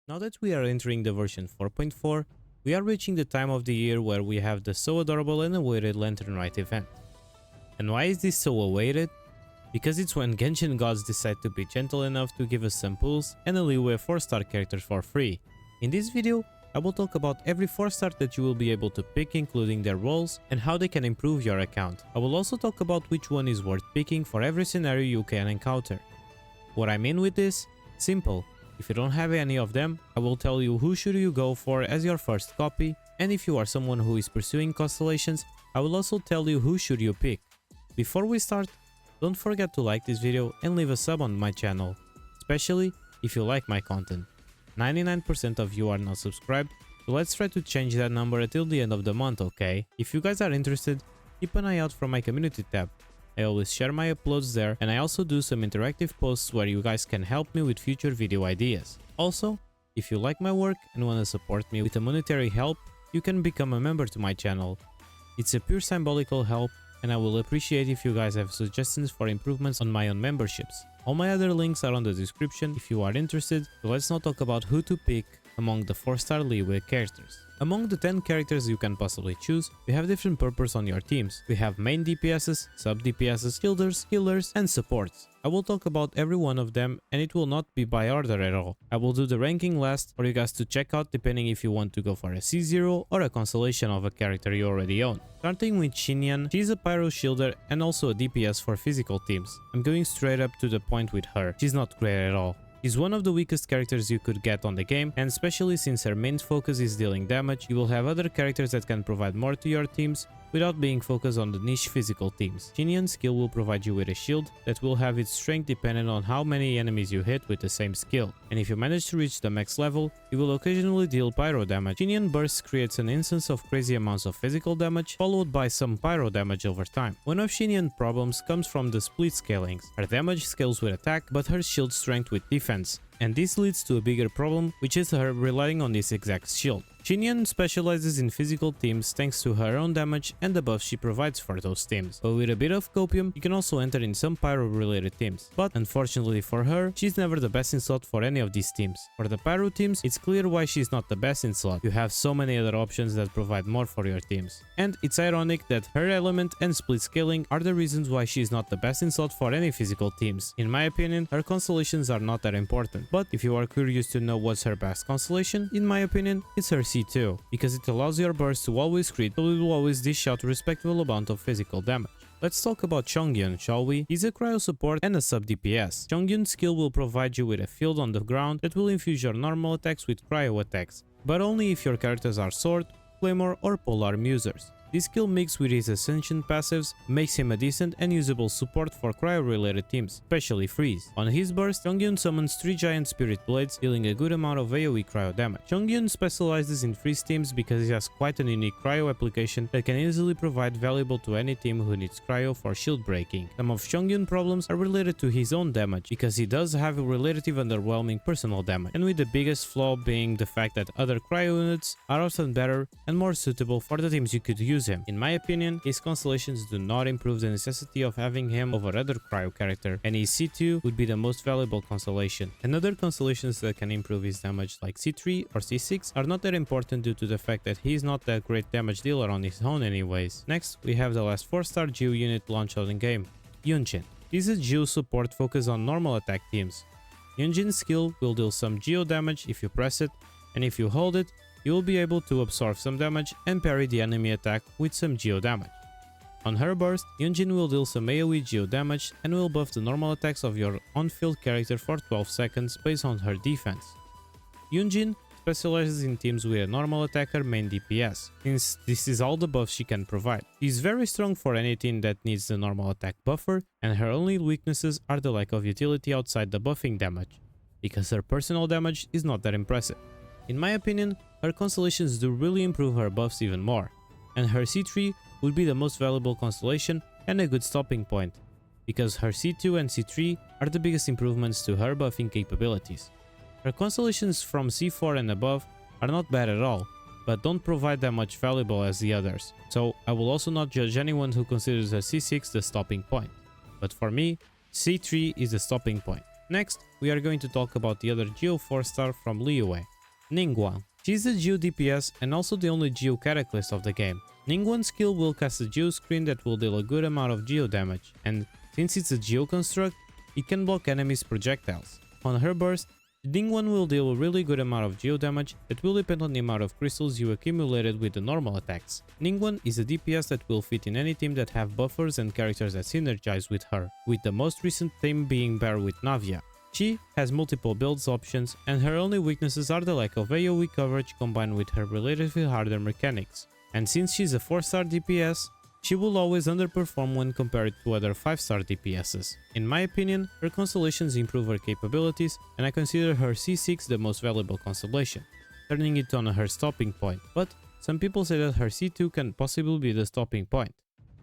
Now that we are entering the version 4.4, we are reaching the time of the year where we have the so adorable and awaited Lantern Rite Event. And why is this so awaited? Because it's when Genshin gods decide to be gentle enough to give us some pulls and a leeway 4-star characters for free. In this video, I will talk about every 4-star that you will be able to pick, including their roles and how they can improve your account. I will also talk about which one is worth picking for every scenario you can encounter. What I mean with this? Simple. If you don't have any of them, I will tell you who should you go for as your first copy, and if you are someone who is pursuing constellations, I will also tell you who should you pick. Before we start, don't forget to like this video and leave a sub on my channel, especially if you like my content. 99% of you are not subscribed, so let's try to change that number until the end of the month, okay? If you guys are interested, keep an eye out for my community tab. I always share my uploads there, and I also do some interactive posts where you guys can help me with future video ideas. Also, if you like my work and want to support me with a monetary help, you can become a member to my channel. It's a pure symbolical help, and I will appreciate if you guys have suggestions for improvements on my own memberships. All my other links are on the description if you are interested, so let's now talk about who to pick among the 4-star leeway characters. Among the 10 characters you can possibly choose, we have different purpose on your teams. We have main DPSs, sub DPSs, shielders, healers, and supports. I will talk about every one of them, and it will not be by order at all. I will do the ranking last for you guys to check out, depending if you want to go for a C0 or a constellation of a character you already own. Starting with Xinyan, she's a pyro shielder and also a DPS for physical teams. I'm going straight up to the point with her. She's not great at all. She's one of the weakest characters you could get on the game, and especially since her main focus is dealing damage, you will have other characters that can provide more to your teams without being focused on the niche physical teams. Xinyan's skill will provide you with a shield that will have its strength dependent on how many enemies you hit with the same skill, and if you manage to reach the max level, you will occasionally deal pyro damage. Xinyan burst creates an instance of crazy amounts of physical damage, followed by some pyro damage over time. One of Xinyan's problems comes from the split scalings. Her damage scales with attack, but her shield strength with defense, and this leads to a bigger problem, which is her relying on this exact shield. Xinyan specializes in physical teams thanks to her own damage and the buffs she provides for those teams, but with a bit of copium, you can also enter in some pyro related teams. But unfortunately for her, she's never the best in slot for any of these teams. For the pyro teams, it's clear why she's not the best in slot. You have so many other options that provide more for your teams. And it's ironic that her element and split scaling are the reasons why she's not the best in slot for any physical teams. In my opinion, her constellations are not that important. But if you are curious to know what's her best constellation, in my opinion, it's her C2, because it allows your burst to always crit, so it will always dish out a respectable amount of physical damage. Let's talk about Chongyun, shall we? He's a cryo support and a sub DPS. Chongyun's skill will provide you with a field on the ground that will infuse your normal attacks with cryo attacks, but only if your characters are sword, claymore or polearm users. This skill mixed with his Ascension passives makes him a decent and usable support for cryo-related teams, especially freeze. On his burst, Chongyun summons 3 giant spirit blades, dealing a good amount of AoE cryo damage. Chongyun specializes in freeze teams because he has quite an unique cryo application that can easily provide valuable to any team who needs cryo for shield breaking. Some of Chongyun's problems are related to his own damage, because he does have a relatively underwhelming personal damage, and with the biggest flaw being the fact that other cryo units are often better and more suitable for the teams you could use him. In my opinion, his constellations do not improve the necessity of having him over other cryo character, and his C2 would be the most valuable constellation. And other constellations that can improve his damage like C3 or C6 are not that important due to the fact that he is not that great damage dealer on his own anyways. Next, we have the last 4-star Geo unit launched out in game, Yunjin. He's a Geo support focused on normal attack teams. Yunjin's skill will deal some Geo damage if you press it, and if you hold it, you will be able to absorb some damage and parry the enemy attack with some Geo damage. On her burst, Yunjin will deal some AoE Geo damage and will buff the normal attacks of your on-field character for 12 seconds based on her defense. Yunjin specializes in teams with a normal attacker main DPS, since this is all the buffs she can provide. She is very strong for any team that needs the normal attack buffer, and her only weaknesses are the lack of utility outside the buffing damage, because her personal damage is not that impressive. In my opinion, her constellations do really improve her buffs even more, and her C3 would be the most valuable constellation and a good stopping point, because her C2 and C3 are the biggest improvements to her buffing capabilities. Her constellations from C4 and above are not bad at all, but don't provide that much valuable as the others, so I will also not judge anyone who considers a C6 the stopping point. But for me, C3 is the stopping point. Next, we are going to talk about the other Geo 4-star from Liyue, Ningguang. She's the Geo DPS and also the only Geo Cataclysm of the game. Ningguang's skill will cast a Geo screen that will deal a good amount of Geo damage, and since it's a Geo construct, it can block enemies' projectiles. On her burst, Ningguang will deal a really good amount of Geo damage that will depend on the amount of crystals you accumulated with the normal attacks. Ningguang is a DPS that will fit in any team that have buffers and characters that synergize with her, with the most recent team being Bear with Navia. She has multiple builds options, and her only weaknesses are the lack of AoE coverage combined with her relatively harder mechanics. And since she's a 4-star DPS, she will always underperform when compared to other 5-star DPSs. In my opinion, her constellations improve her capabilities, and I consider her C6 the most valuable constellation, turning it on her stopping point. But some people say that her C2 can possibly be the stopping point.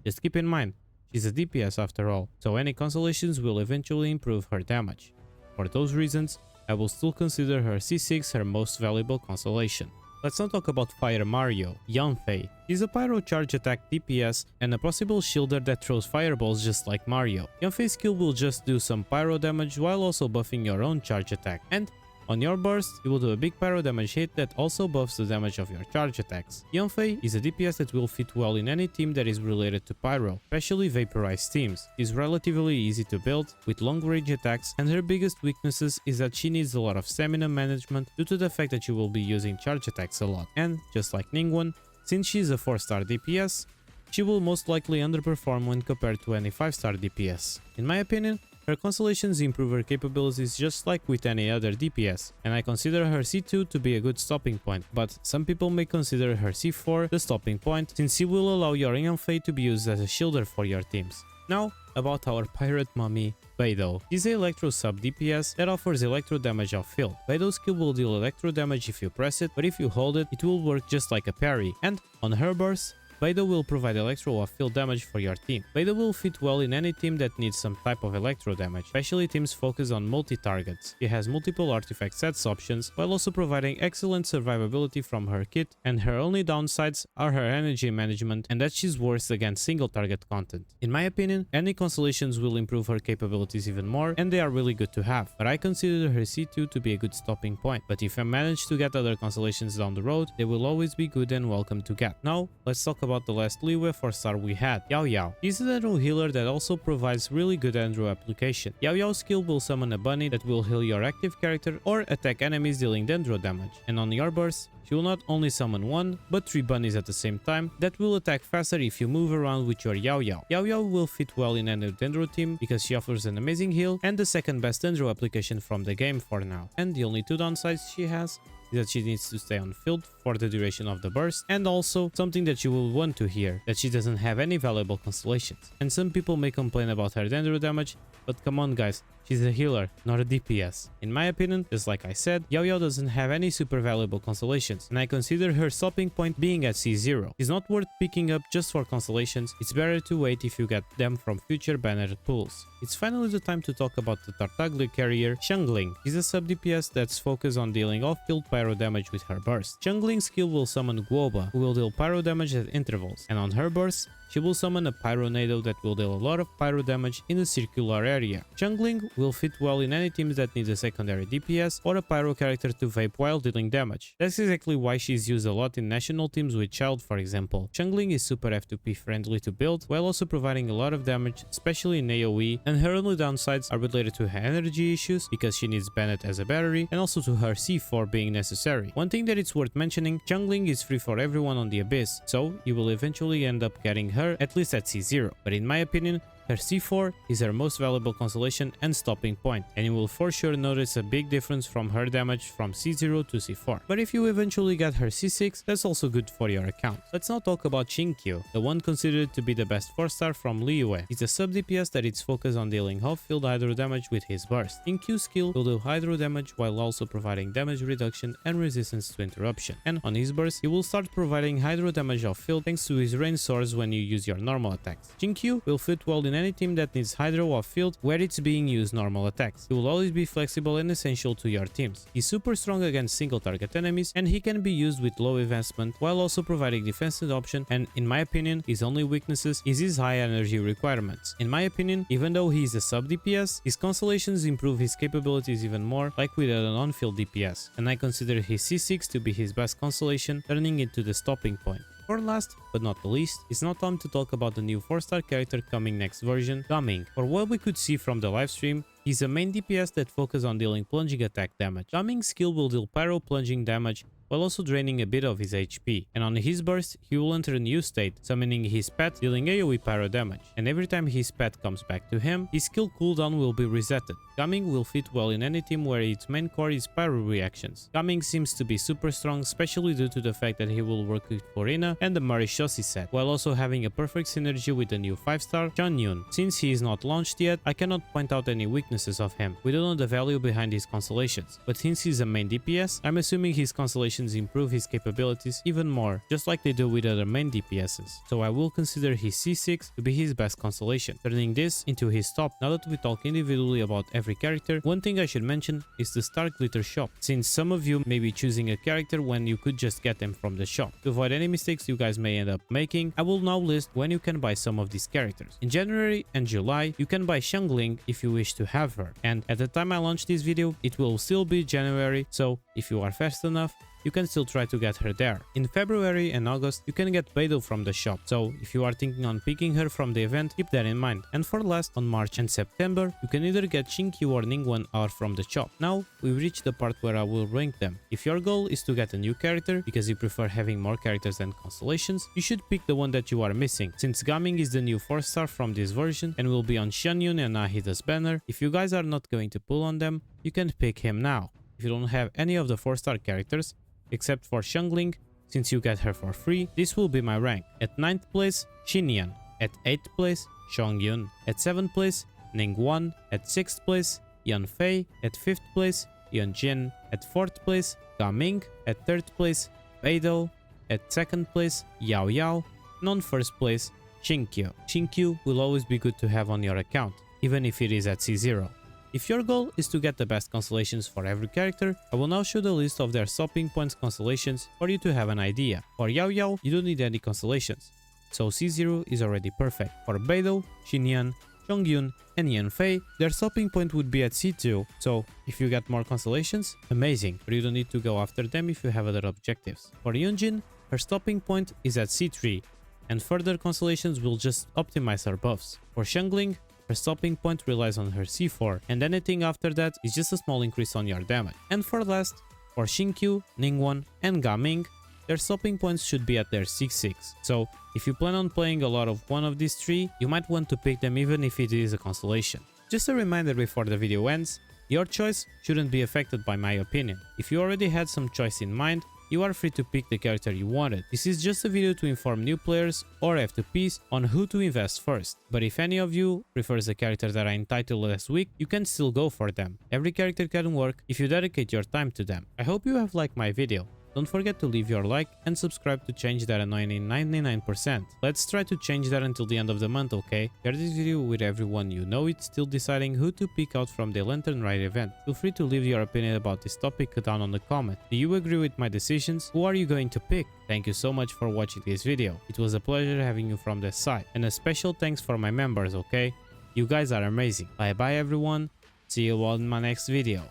Just keep in mind, she's a DPS after all, so any constellations will eventually improve her damage. For those reasons, I will still consider her C6 her most valuable constellation. Let's now talk about Fire Mario, Yanfei. He's a pyro charge attack DPS and a possible shielder that throws fireballs just like Mario. Yanfei's skill will just do some pyro damage while also buffing your own charge attack, and on your burst, you will do a big pyro damage hit that also buffs the damage of your charge attacks. Yanfei is a DPS that will fit well in any team that is related to pyro, especially vaporized teams. She's relatively easy to build, with long range attacks, and her biggest weaknesses is that she needs a lot of stamina management due to the fact that you will be using charge attacks a lot. And, just like Ningguang, since she is a 4-star DPS, she will most likely underperform when compared to any 5-star DPS. In my opinion, her constellations improve her capabilities just like with any other DPS, and I consider her C2 to be a good stopping point, but some people may consider her C4 the stopping point, since she will allow your Yanfei to be used as a shielder for your teams. Now, about our pirate mummy, Beidou. She's an electro sub DPS that offers electro damage off field. Beidou's skill will deal electro damage if you press it, but if you hold it, it will work just like a parry, and on her burst, Beidou will provide electro or field damage for your team. Beidou will fit well in any team that needs some type of electro damage, especially teams focused on multi-targets. She has multiple artifact sets options, while also providing excellent survivability from her kit, and her only downsides are her energy management and that she's worse against single target content. In my opinion, any constellations will improve her capabilities even more, and they are really good to have, but I consider her C2 to be a good stopping point. But if I manage to get other constellations down the road, they will always be good and welcome to get. Now, let's talk about the last leeway 4-star we had, Yao Yao. He's an Andrew healer that also provides really good Andrew application. Yao Yao's skill will summon a bunny that will heal your active character or attack enemies dealing dendro damage, and on your burst, she will not only summon 1, but 3 bunnies at the same time that will attack faster if you move around with your Yao Yao. Yao Yao will fit well in any dendro team because she offers an amazing heal and the second best dendro application from the game for now, and the only 2 downsides she has is that she needs to stay on field for the duration of the burst, and also something that you will want to hear, that she doesn't have any valuable constellations. And some people may complain about her dendro damage, but come on guys, she's a healer, not a DPS. In my opinion, just like I said, Yao Yao doesn't have any super valuable constellations, and I consider her stopping point being at C0. It's not worth picking up just for constellations, it's better to wait if you get them from future banned pools. It's finally the time to talk about the Tartaglia carrier, Xiangling. She's a sub DPS that's focused on dealing off-field pyro damage with her burst. Xiangling's skill will summon Guoba, who will deal pyro damage at intervals, and on her burst, she will summon a Pyronado that will deal a lot of pyro damage in the circular area. Xiangling will fit well in any teams that need a secondary DPS or a pyro character to vape while dealing damage. That's exactly why she's used a lot in national teams with Child, for example. Xiangling is super F2P friendly to build, while also providing a lot of damage, especially in AoE, and her only downsides are related to her energy issues, because she needs Bennett as a battery, and also to her C4 being necessary. One thing that it's worth mentioning, Xiangling is free for everyone on the Abyss, so you will eventually end up getting her at least at C0, but in my opinion, her C4 is her most valuable constellation and stopping point, and you will for sure notice a big difference from her damage from C0 to C4. But if you eventually get her C6, that's also good for your account. Let's now talk about Xingqiu, the one considered to be the best 4-star from Liyue. He's a sub DPS that is focused on dealing off-field hydro damage with his burst. Xingqiu's skill will do hydro damage while also providing damage reduction and resistance to interruption, and on his burst, he will start providing hydro damage off-field thanks to his range swords when you use your normal attacks. Xingqiu will fit well in in any team that needs Hydro off field where it's being used normal attacks. He will always be flexible and essential to your teams. He's super strong against single target enemies, and he can be used with low advancement while also providing defensive option, and in my opinion his only weaknesses is his high energy requirements. In my opinion, even though he is a sub DPS, his constellations improve his capabilities even more, like with an on-field DPS, and I consider his C6 to be his best constellation, turning into the stopping point. For last, but not the least, it's now time to talk about the new 4-star character coming next version, Ming. For what we could see from the livestream, he's a main DPS that focuses on dealing plunging attack damage. Ming's skill will deal pyro plunging damage while also draining a bit of his HP, and on his burst he will enter a new state, summoning his pet, dealing AoE pyro damage, and every time his pet comes back to him, his skill cooldown will be resetted. Ming will fit well in any team where its main core is pyro reactions. Ming seems to be super strong, especially due to the fact that he will work with Forina and the Marishoshi set, while also having a perfect synergy with the new 5-star Chongyun. Since he is not launched yet, I cannot point out any weaknesses of him. We don't know the value behind his constellations, but since he's a main DPS, I'm assuming his constellations improve his capabilities even more, just like they do with other main DPSs. So I will consider his C6 to be his best constellation, turning this into his top. Now that we talk individually about every character, one thing I should mention is the Starglitter Shop, since some of you may be choosing a character when you could just get them from the shop. To avoid any mistakes you guys may end up making, I will now list when you can buy some of these characters. In January and July, you can buy Xiangling if you wish to have her, and at the time I launch this video, it will still be January, so if you are fast enough, you can still try to get her there. In February and August, you can get Beidou from the shop, so if you are thinking on picking her from the event, keep that in mind. And for last, on March and September, you can either get Xingqiu or Ningguang are from the shop. Now, we've reached the part where I will rank them. If your goal is to get a new character, because you prefer having more characters than constellations, you should pick the one that you are missing, since Ming is the new 4-star from this version and will be on Chongyun and Nahida's banner. If you guys are not going to pull on them, you can pick him now. If you don't have any of the 4-star characters, except for Xiangling, since you get her for free, this will be my rank. At 9th place, Xinyan. At 8th place, Chongyun. At 7th place, Ningguang. At 6th place, Yanfei. At 5th place, Xinyan. At 4th place, Ming. At 3rd place, Beidou. At 2nd place, Yao Yao. And on 1st place, Xingqiu. Xingqiu will always be good to have on your account, even if it is at C0. If your goal is to get the best constellations for every character, I will now show the list of their stopping points constellations for you to have an idea. For Yao Yao, you don't need any constellations, so C0 is already perfect. For Beidou, Xinyan, Chongyun and Yanfei, their stopping point would be at C2, so if you get more constellations, amazing, but you don't need to go after them if you have other objectives. For Yunjin, her stopping point is at C3, and further constellations will just optimize her buffs. For Xiangling, her stopping point relies on her C4, and anything after that is just a small increase on your damage. And for last, for Xingqiu, Ningguang and Ming, their stopping points should be at their C6. So if you plan on playing a lot of one of these three, you might want to pick them even if it is a constellation. Just a reminder before the video ends, your choice shouldn't be affected by my opinion. If you already had some choice in mind, you are free to pick the character you wanted. This is just a video to inform new players or F2Ps on who to invest first. But if any of you prefers the character that I entitled last week, you can still go for them. Every character can work if you dedicate your time to them. I hope you have liked my video. Don't forget to leave your like and subscribe to change that annoying 99%. Let's try to change that until the end of the month, okay? Share this video with everyone you know it's still deciding who to pick out from the Lantern Rite Event. Feel free to leave your opinion about this topic down on the comment. Do you agree with my decisions? Who are you going to pick? Thank you so much for watching this video. It was a pleasure having you from this side. And a special thanks for my members, okay? You guys are amazing. Bye bye everyone. See you all in my next video.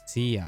See ya.